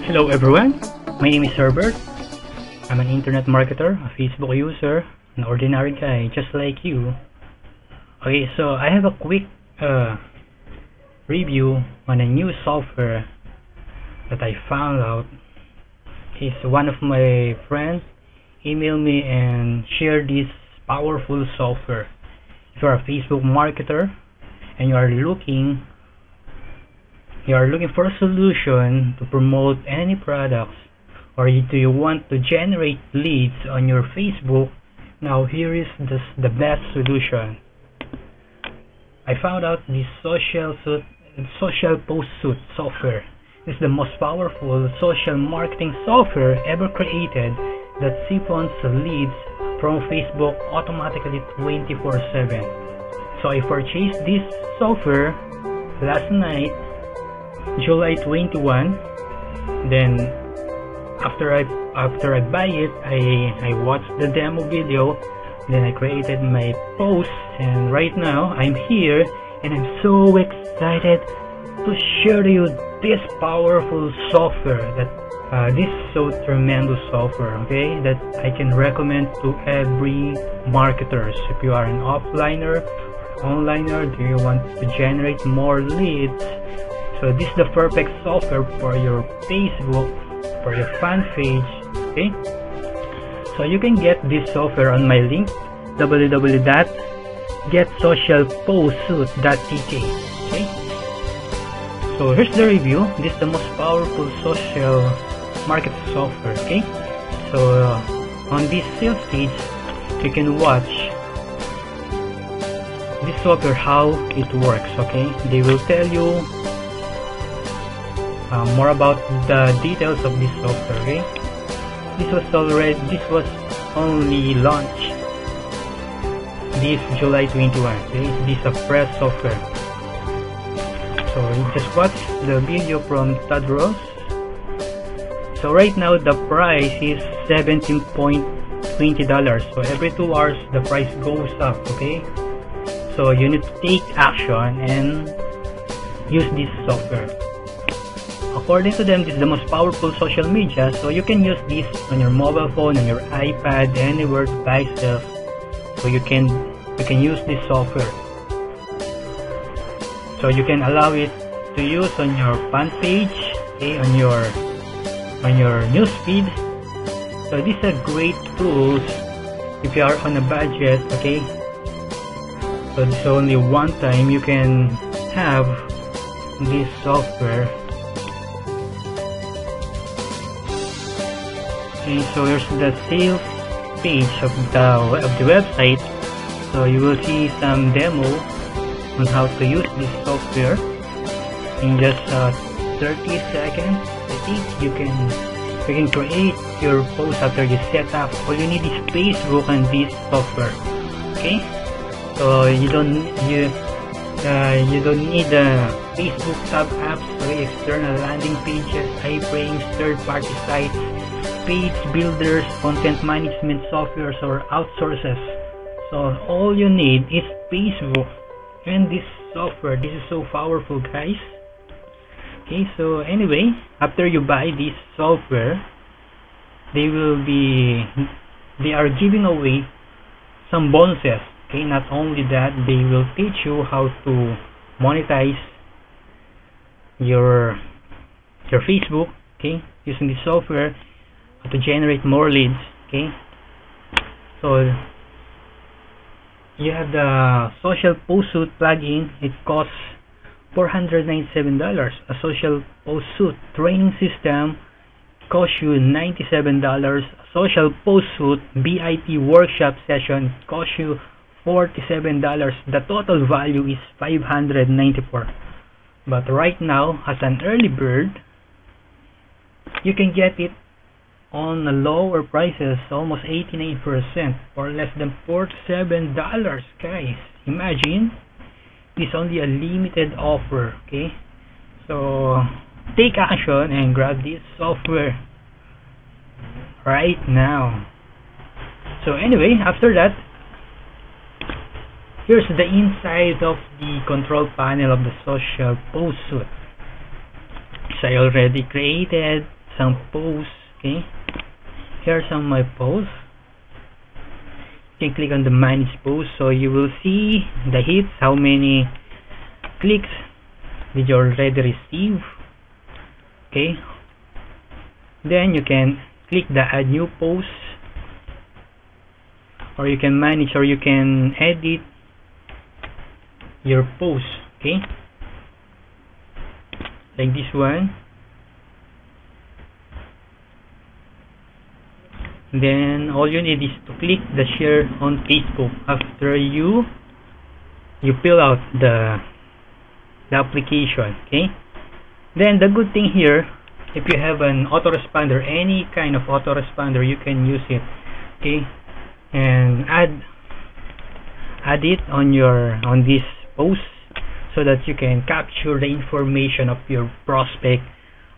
Hello everyone, my name is Herbert. I'm an internet marketer, a Facebook user, an ordinary guy just like you. Okay, so I have a quick review on a new software that I found out. Is one of my friends emailed me and shared this powerful software. If you're a Facebook marketer and you are looking for a solution to promote any products, or do you want to generate leads on your Facebook, now here is the best solution. I found out this social post suite software is the most powerful social marketing software ever created that siphons leads from Facebook automatically 24/7. So I purchased this software last night, July 21. Then after I buy it, I watched the demo video, then I created my post, and right now I'm here and I'm so excited to share to you this powerful software that this so tremendous software, okay, that I can recommend to every marketers. If you are an offliner or onliner, do you want to generate more leads? So this is the perfect software for your Facebook, for your fan page, okay? So you can get this software on my link, www.getsocialpostsuite.tk, okay? So here's the review. This is the most powerful social market software, okay? So on this sales page, you can watch this software, how it works, okay? They will tell you more about the details of this software, okay? This was only launched this July 21, okay? This is a fresh software. So you just watch the video from Todd Ross. So right now the price is $17.20. So every 2 hours the price goes up, okay? So you need to take action and use this software. According to them, this is the most powerful social media, so you can use this on your mobile phone, on your iPad, anywhere devices. So you can use this software. So you can allow it to use on your fan page, okay, on your newsfeed. So these are great tools if you are on a budget, okay? So this is only one time you can have this software. Okay, so here's the sales page of the website. So you will see some demo on how to use this software in just 30 seconds. I think you can create your post after you set up. All you need is Facebook and this software. Okay, so you don't need Facebook sub apps, or external landing pages, iframes, third-party sites, page builders, content management softwares, or outsources. So all you need is Facebook and this software. This is so powerful, guys. Okay, so anyway, after you buy this software, they are giving away some bonuses. Okay, not only that, they will teach you how to monetize your Facebook, okay, using this software, to generate more leads, okay? So you have the social post suite plugin. It costs $497. A social post suite training system costs you $97. A social post suite BIP workshop session costs you $47. The total value is $594. But right now, as an early bird, you can get it on lower prices, almost 89%, for less than $47, guys. Imagine, it's only a limited offer, okay? So take action and grab this software right now. So anyway, after that, here's the inside of the control panel of the social post suite. So I already created some posts. Okay, here are some of my posts. You can click on the manage posts, so you will see the hits, how many clicks did you already receive. Okay, then you can click the add new post, or you can manage, or you can edit your post. Okay, like this one. Then all you need is to click the share on Facebook after you fill out the application. Okay, then the good thing here, if you have an autoresponder, any kind of autoresponder, you can use it. Okay, and add it on this post, so that you can capture the information of your prospect,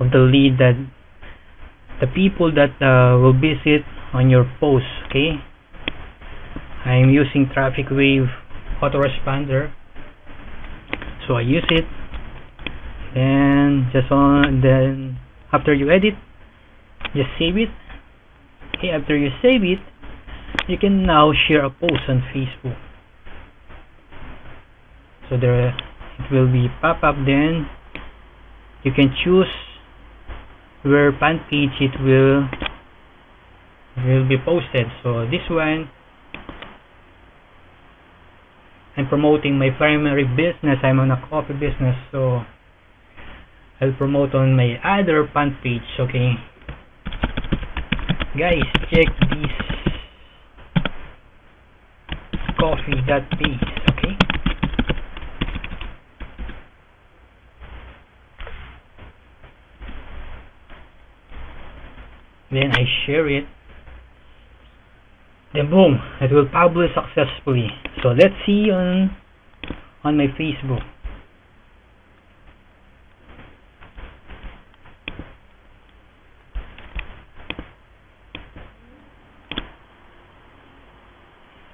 of the lead, that the people that will visit on your post. Okay, I'm using Traffic Wave autoresponder, so I use it. Then after you edit, just save it. Okay, after you save it, you can now share a post on Facebook. So there it will be pop up. Then you can choose where fan page it will be posted. So this one, I'm promoting my primary business. I'm on a coffee business, so I'll promote on my other fan page. Okay, guys, check this coffee.page. Okay, then I share it. Then boom, it will publish successfully. So let's see on my Facebook.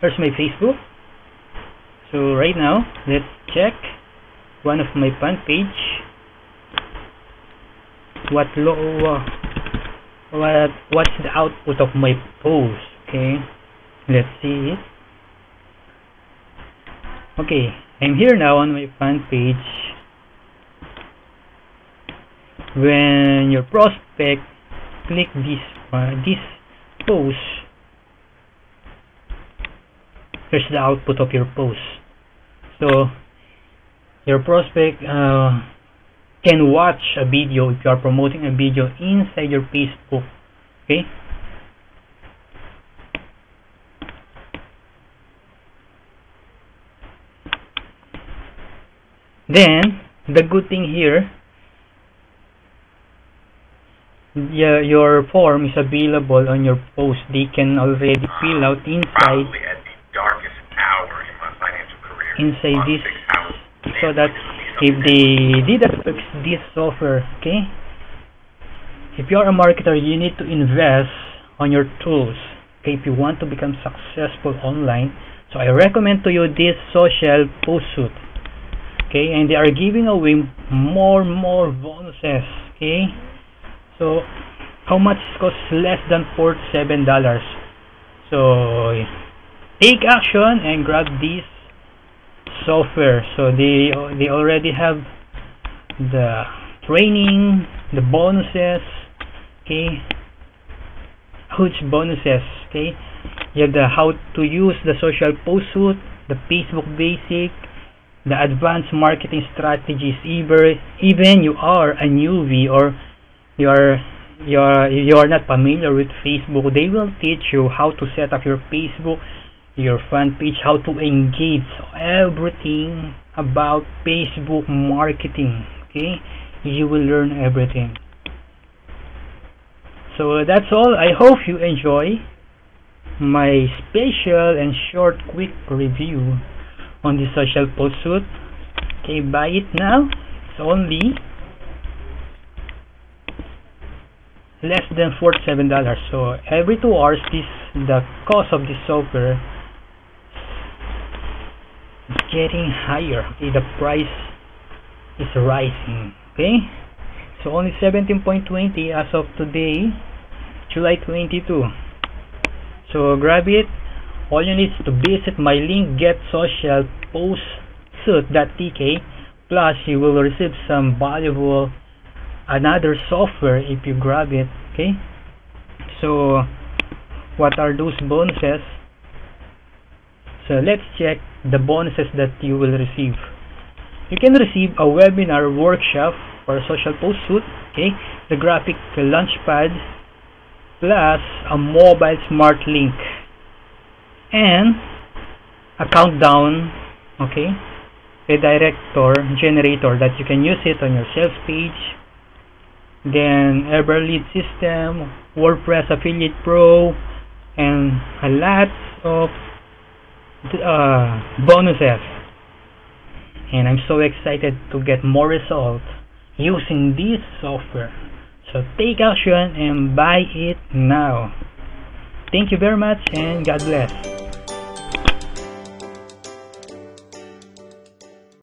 Here's my Facebook. So right now, let's check one of my fan page. What's the output of my post? Okay, let's see it. Okay, I'm here now on my fan page. When your prospect click this post, here's the output of your post. So your prospect can watch a video if you are promoting a video inside your Facebook. Okay, then the good thing here, your form is available on your post. They can already fill out inside at the darkest hour in my financial career. Inside this, so that if they did fix this software. Okay, if you are a marketer, you need to invest on your tools. Okay, if you want to become successful online, so I recommend to you this social post suite. Okay, and they are giving away more bonuses. Okay, so how much it costs? Less than $47. So take action and grab this software. So they already have the training, the bonuses. Okay, huge bonuses. Okay, you have the how to use the social post suite, the Facebook basic, the advanced marketing strategies. Even you are a newbie, or you are not familiar with Facebook, they will teach you how to set up your Facebook, your fan page, how to engage, everything about Facebook marketing. Okay, you will learn everything. So that's all. I hope you enjoy my special and short quick review on the social post suite. Okay, buy it now. It's only less than $47. So every 2 hours, the cost of this software is getting higher. Okay, the price is rising. Okay, So only 17.20 as of today, July 22. So grab it. All you need is to visit my link, getsocialpostsuit.tk. Plus you will receive some valuable another software if you grab it. Okay, so what are those bonuses? So let's check the bonuses that you will receive. You can receive a webinar workshop for Social Post Suite, okay, the graphic launchpad, plus a mobile smart link and a countdown, okay, redirector generator that you can use it on your sales page. Then Everlead system, WordPress Affiliate Pro, and a lot of bonuses. And I'm so excited to get more results using this software. So take action and buy it now. Thank you very much and God bless.